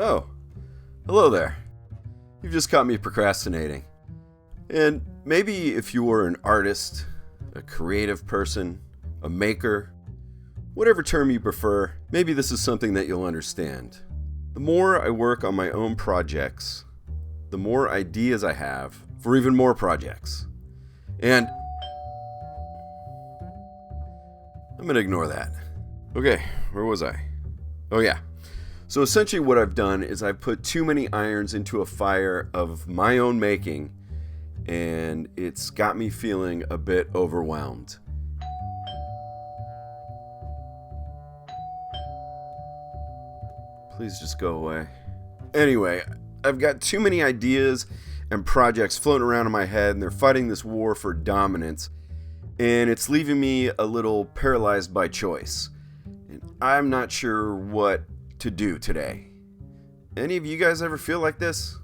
Oh, hello there. You've just caught me procrastinating. And maybe if you were an artist, a creative person, a maker, whatever term you prefer, maybe this is something that you'll understand. The more I work on my own projects, the more ideas I have for even more projects. And I'm gonna ignore that. Okay, where was I? Oh yeah. So essentially what I've done is I've put too many irons into a fire of my own making, and it's got me feeling a bit overwhelmed. Please just go away. Anyway, I've got too many ideas and projects floating around in my head, and they're fighting this war for dominance, and it's leaving me a little paralyzed by choice. And I'm not sure what to do today. Any of you guys ever feel like this?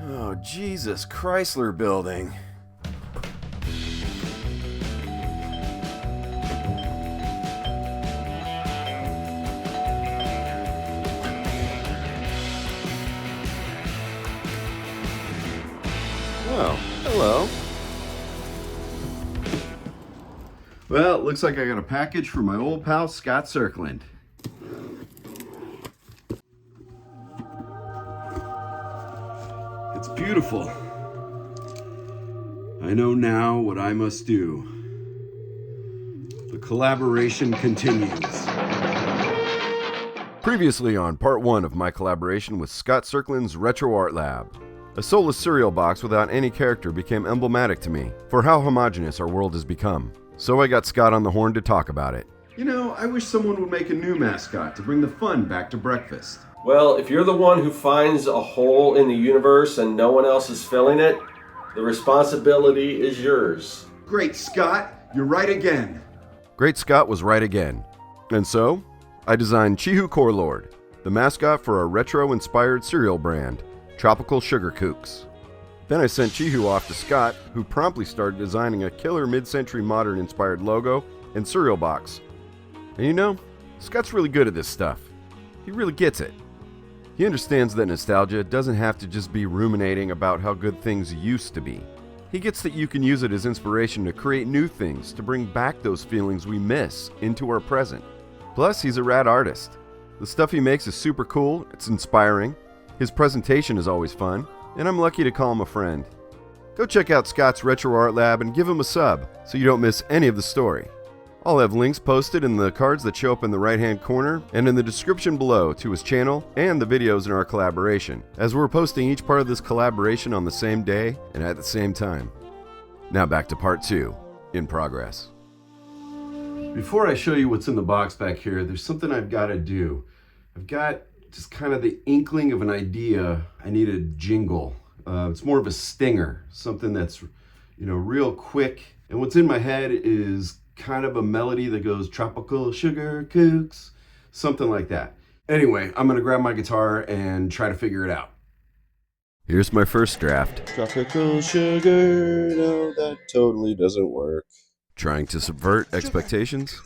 Oh, Jesus Chrysler Building. Oh, hello. Well, it looks like I got a package from my old pal Scott Serkland. It's beautiful. I know now what I must do. The collaboration continues. Previously on part 1 of my collaboration with Scott Serkland's Retro Art Lab. A soulless cereal box without any character became emblematic to me for how homogenous our world has become. So I got Scott on the horn to talk about it. You know, I wish someone would make a new mascot to bring the fun back to breakfast. Well, if you're the one who finds a hole in the universe and no one else is filling it, the responsibility is yours. Great Scott, you're right again. Great Scott was right again. And so, I designed Chihu Corelord, the mascot for our retro-inspired cereal brand, Tropical Sugar Kooks. Then I sent Chihu off to Scott, who promptly started designing a killer mid-century modern-inspired logo and cereal box. And you know, Scott's really good at this stuff. He really gets it. He understands that nostalgia doesn't have to just be ruminating about how good things used to be. He gets that you can use it as inspiration to create new things, to bring back those feelings we miss into our present. Plus, he's a rad artist. The stuff he makes is super cool, it's inspiring, his presentation is always fun, and I'm lucky to call him a friend. Go check out Scott's Retro Art Lab and give him a sub so you don't miss any of the story. I'll have links posted in the cards that show up in the right hand corner and in the description below to his channel and the videos in our collaboration, as we're posting each part of this collaboration on the same day and at the same time. Now back to part 2, in progress. Before I show you what's in the box back here, there's something I've got to do. I've got just kind of the inkling of an idea. I need a jingle. It's more of a stinger, something that's, real quick. And what's in my head is kind of a melody that goes tropical sugar kooks, something like that. Anyway, I'm gonna grab my guitar and try to figure it out. Here's my first draft. Tropical sugar, no, that totally doesn't work. Trying to subvert expectations?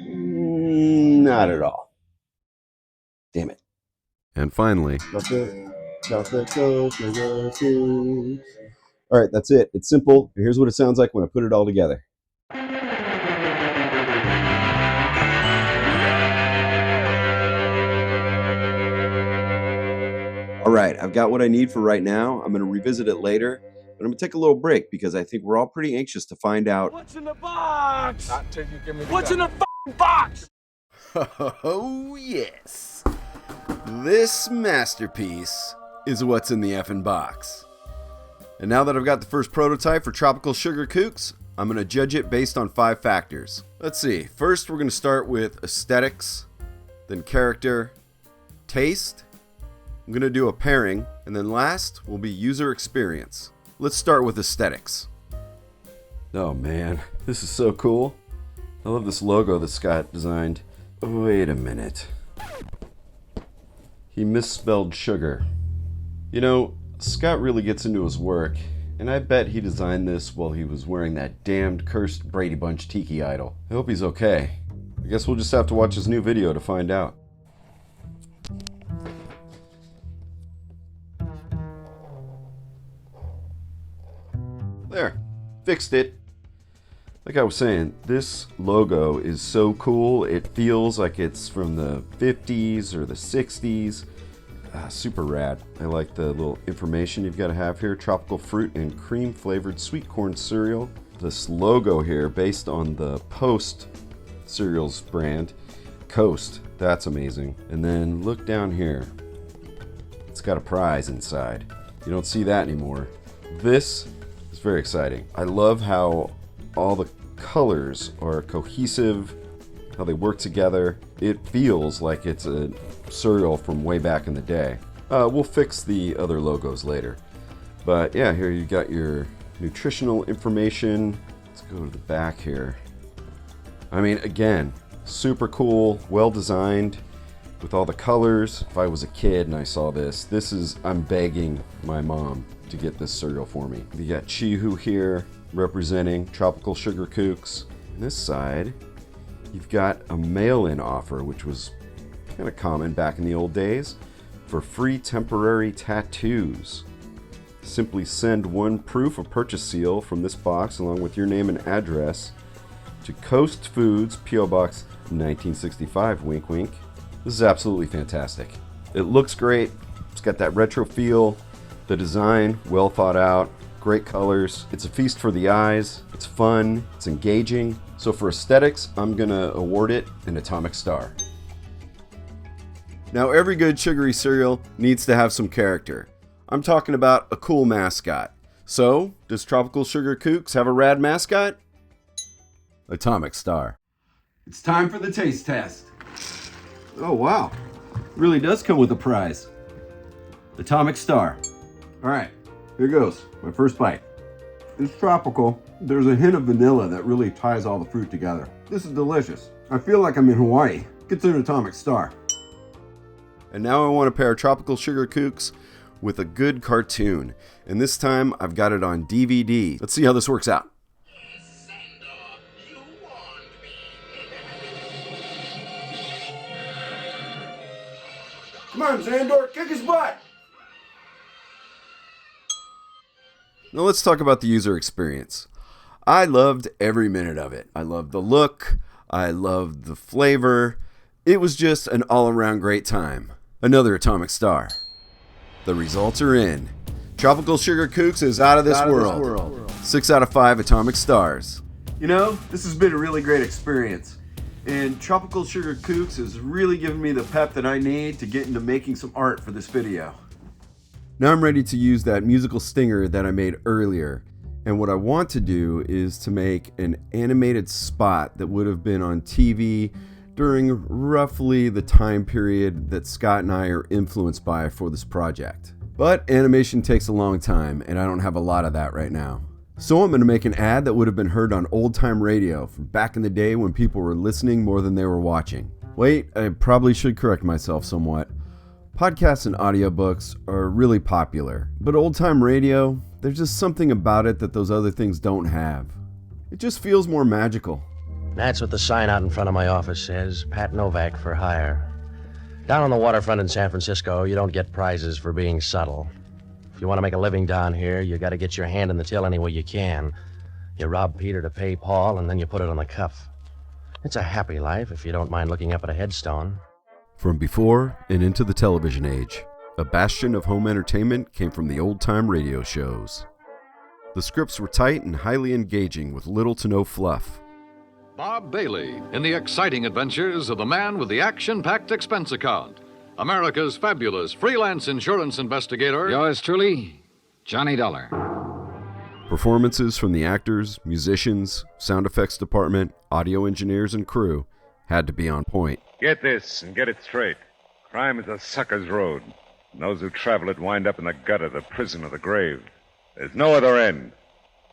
Not at all. Damn it. And finally, all right, that's it. It's simple. Here's what it sounds like when I put it all together. All right, I've got what I need for right now. I'm going to revisit it later, but I'm going to take a little break because I think we're all pretty anxious to find out what's in the box. Not till you give me the what's gun. In the f***ing box? Oh, yes. This masterpiece is what's in the effing box. And now that I've got the first prototype for Tropical Sugar Kooks, I'm going to judge it based on 5 factors. Let's see. First, we're going to start with aesthetics, then character, taste. I'm going to do a pairing, and then last will be user experience. Let's start with aesthetics. Oh man, this is so cool. I love this logo that Scott designed. Wait a minute. He misspelled sugar. You know, Scott really gets into his work, and I bet he designed this while he was wearing that damned cursed Brady Bunch tiki idol. I hope he's okay. guess we'll just have to watch his new video to find out. There, fixed it. Like I was saying, this logo is so cool. It feels like it's from the 50s or the 60s. Super rad. I like the little information you've got to have here. Tropical fruit and cream flavored sweet corn cereal. This logo here, based on the Post cereals brand, Coast. That's amazing. And then look down here. It's got a prize inside. You don't see that anymore. This is very exciting. I love how all the colors are cohesive, how they work together. It feels like it's a cereal from way back in the day. We'll fix the other logos later. But yeah, here you got your nutritional information. Let's go to the back here. I mean, again, super cool, well designed with all the colors. If I was a kid and I saw this, I'm begging my mom to get this cereal for me. You got Chihu here representing Tropical Sugar Kooks. On this side, you've got a mail-in offer, which was kind of common back in the old days, for free temporary tattoos. Simply send one proof of purchase seal from this box along with your name and address to Coast Foods, P.O. Box 1965, wink wink. This is absolutely fantastic. It looks great. It's got that retro feel. The design, well thought out. Great colors. It's a feast for the eyes. It's fun. It's engaging. So for aesthetics, I'm gonna award it an atomic star. Now, every good sugary cereal needs to have some character. I'm talking about a cool mascot. So, does Tropical Sugar Kooks have a rad mascot? Atomic star. It's time for the taste test. Oh wow, really does come with a prize. Atomic star. All right, here goes, my first bite. It's tropical. There's a hint of vanilla that really ties all the fruit together. This is delicious. I feel like I'm in Hawaii. Gets an atomic star. And now I want to pair Tropical Sugar Kooks with a good cartoon. And this time I've got it on DVD. Let's see how this works out. Come on, Xandor, kick his butt! Now let's talk about the user experience. I loved every minute of it. I loved the look. I loved the flavor. It was just an all-around great time. Another atomic star. The results are in. Tropical Sugar Kooks is out of this world. 6 out of 5 atomic stars. You know, this has been a really great experience. And Tropical Sugar Kooks has really given me the pep that I need to get into making some art for this video. Now I'm ready to use that musical stinger that I made earlier. And what I want to do is to make an animated spot that would have been on TV during roughly the time period that Scott and I are influenced by for this project. But animation takes a long time, and I don't have a lot of that right now. So I'm going to make an ad that would have been heard on old-time radio from back in the day when people were listening more than they were watching. Wait, I probably should correct myself somewhat. Podcasts and audiobooks are really popular, but old-time radio, there's just something about it that those other things don't have. It just feels more magical. That's what the sign out in front of my office says, Pat Novak for hire. Down on the waterfront in San Francisco, you don't get prizes for being subtle. If you want to make a living down here, you got to get your hand in the till any way you can. You rob Peter to pay Paul, and then you put it on the cuff. It's a happy life if you don't mind looking up at a headstone. From before and into the television age, a bastion of home entertainment came from the old-time radio shows. The scripts were tight and highly engaging with little to no fluff. Bob Bailey in the exciting adventures of the man with the action-packed expense account. America's fabulous freelance insurance investigator. Yours truly, Johnny Dollar. Performances from the actors, musicians, sound effects department, audio engineers, and crew had to be on point. Get this and get it straight. Crime is a sucker's road. And those who travel it wind up in the gutter, the prison, or the grave. There's no other end.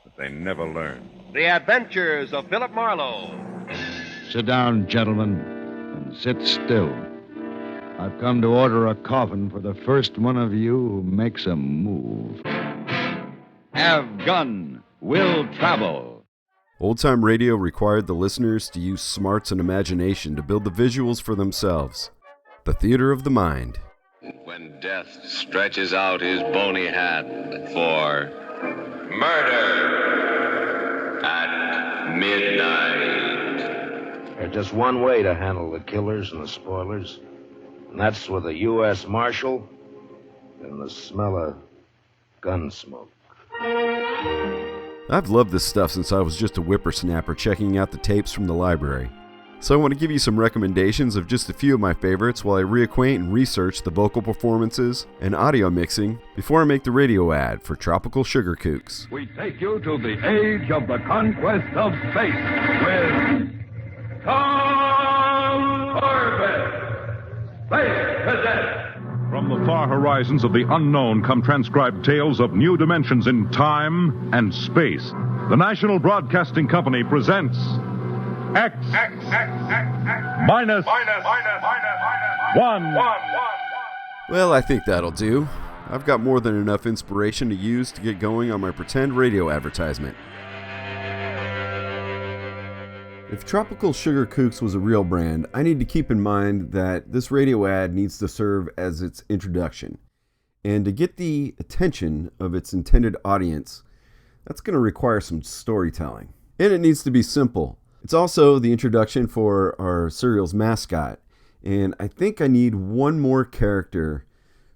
But they never learn. The Adventures of Philip Marlowe. Sit down, gentlemen, and sit still. I've come to order a coffin for the first one of you who makes a move. Have gun, will travel. Old-time radio required the listeners to use smarts and imagination to build the visuals for themselves. The theater of the mind. When death stretches out his bony hand for murder at midnight. There's just one way to handle the killers and the spoilers, and that's with a U.S. Marshal and the smell of gun smoke. I've loved this stuff since I was just a whippersnapper checking out the tapes from the library. So I want to give you some recommendations of just a few of my favorites while I reacquaint and research the vocal performances and audio mixing before I make the radio ad for Tropical Sugar Kooks. We take you to the age of the conquest of space with Tom Corbett, Space Cadet. From the far horizons of the unknown come transcribed tales of new dimensions in time and space. The National Broadcasting Company presents X minus 1. Well, I think that'll do. I've got more than enough inspiration to use to get going on my pretend radio advertisement. If Tropical Sugar Kooks was a real brand, I need to keep in mind that this radio ad needs to serve as its introduction. And to get the attention of its intended audience, that's going to require some storytelling. And it needs to be simple. It's also the introduction for our cereal's mascot. And I think I need one more character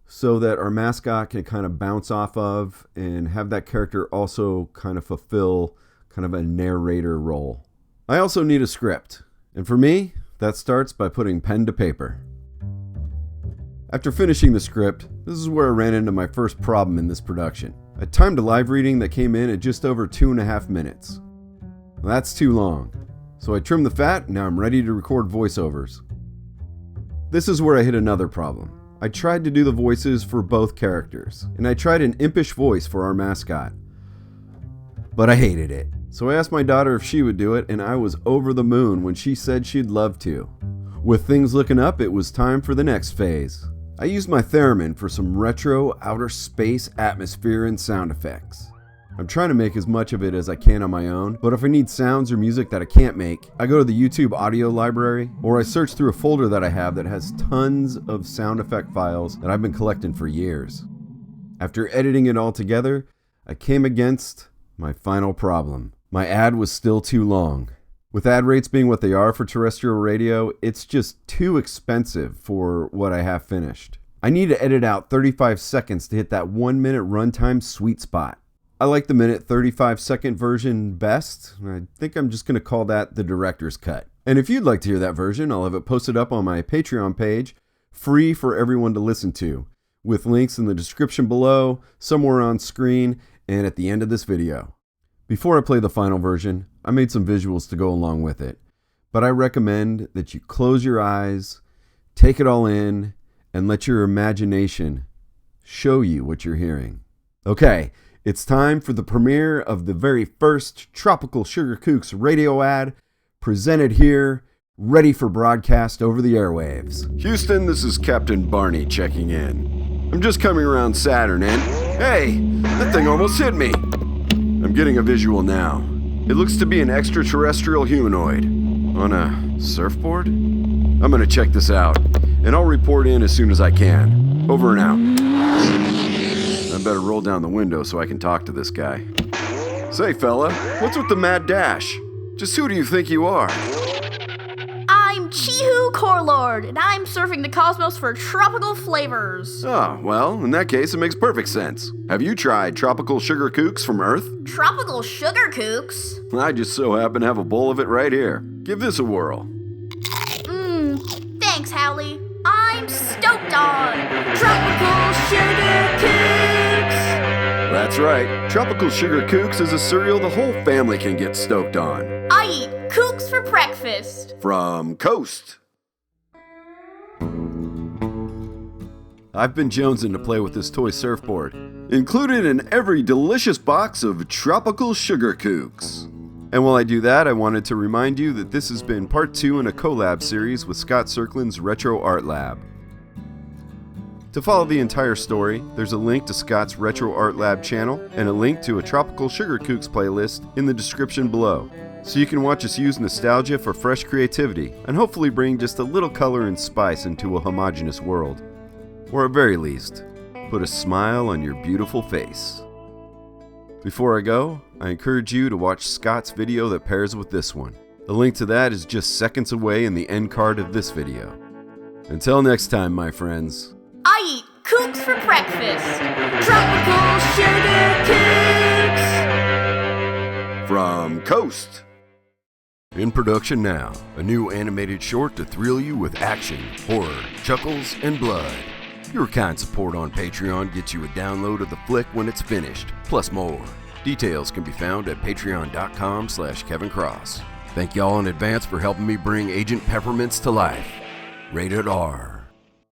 so that our mascot can kind of bounce off of and have that character also kind of fulfill kind of a narrator role. I also need a script, and for me, that starts by putting pen to paper. After finishing the script, this is where I ran into my first problem in this production. I timed a live reading that came in at just over 2.5 minutes. Well, that's too long, so I trimmed the fat, and now I'm ready to record voiceovers. This is where I hit another problem. I tried to do the voices for both characters, and I tried an impish voice for our mascot, but I hated it. So I asked my daughter if she would do it, and I was over the moon when she said she'd love to. With things looking up, it was time for the next phase. I used my theremin for some retro outer space atmosphere and sound effects. I'm trying to make as much of it as I can on my own, but if I need sounds or music that I can't make, I go to the YouTube audio library, or I search through a folder that I have that has tons of sound effect files that I've been collecting for years. After editing it all together, I came against my final problem. My ad was still too long. With ad rates being what they are for terrestrial radio, it's just too expensive for what I have finished. I need to edit out 35 seconds to hit that 1 minute runtime sweet spot. I like the minute 35-second version best. I think I'm just going to call that the director's cut. And if you'd like to hear that version, I'll have it posted up on my Patreon page, free for everyone to listen to, with links in the description below, somewhere on screen, and at the end of this video. Before I play the final version, I made some visuals to go along with it, but I recommend that you close your eyes, take it all in, and let your imagination show you what you're hearing. Okay, it's time for the premiere of the very first Tropical Sugar Kooks radio ad, presented here, ready for broadcast over the airwaves. Houston, this is Captain Barney checking in. I'm just coming around Saturn and, hey, that thing almost hit me. I'm getting a visual now. It looks to be an extraterrestrial humanoid. On a surfboard? I'm gonna check this out, and I'll report in as soon as I can. Over and out. I better roll down the window so I can talk to this guy. Say, fella, what's with the mad dash? Just who do you think you are? I'm Chihu Corelord, and I'm surfing the cosmos for tropical flavors. Oh, well, in that case, it makes perfect sense. Have you tried Tropical Sugar Kooks from Earth? Tropical Sugar Kooks? I just so happen to have a bowl of it right here. Give this a whirl. Thanks, Howley. I'm stoked on Tropical Sugar Kooks! That's right. Tropical Sugar Kooks is a cereal the whole family can get stoked on. I eat kooks for breakfast. From Coast. I've been jonesing to play with this toy surfboard, included in every delicious box of Tropical Sugar Kooks. And while I do that, I wanted to remind you that this has been part 2 in a collab series with Scott Serkland's Retro Art Lab. To follow the entire story, there's a link to Scott's Retro Art Lab channel and a link to a Tropical Sugar Kooks playlist in the description below. so you can watch us use nostalgia for fresh creativity and hopefully bring just a little color and spice into a homogeneous world. Or at very least, put a smile on your beautiful face. Before I go, I encourage you to watch Scott's video that pairs with this one. The link to that is just seconds away in the end card of this video. Until next time, my friends. I eat kooks for breakfast. Tropical sugar kooks. From Coast. In production now, a new animated short to thrill you with action, horror, chuckles, and blood. Your kind support on Patreon gets you a download of the flick when it's finished, plus more. Details can be found at patreon.com/Kevin Cross. Thank y'all in advance for helping me bring Agent Peppermints to life. Rated R.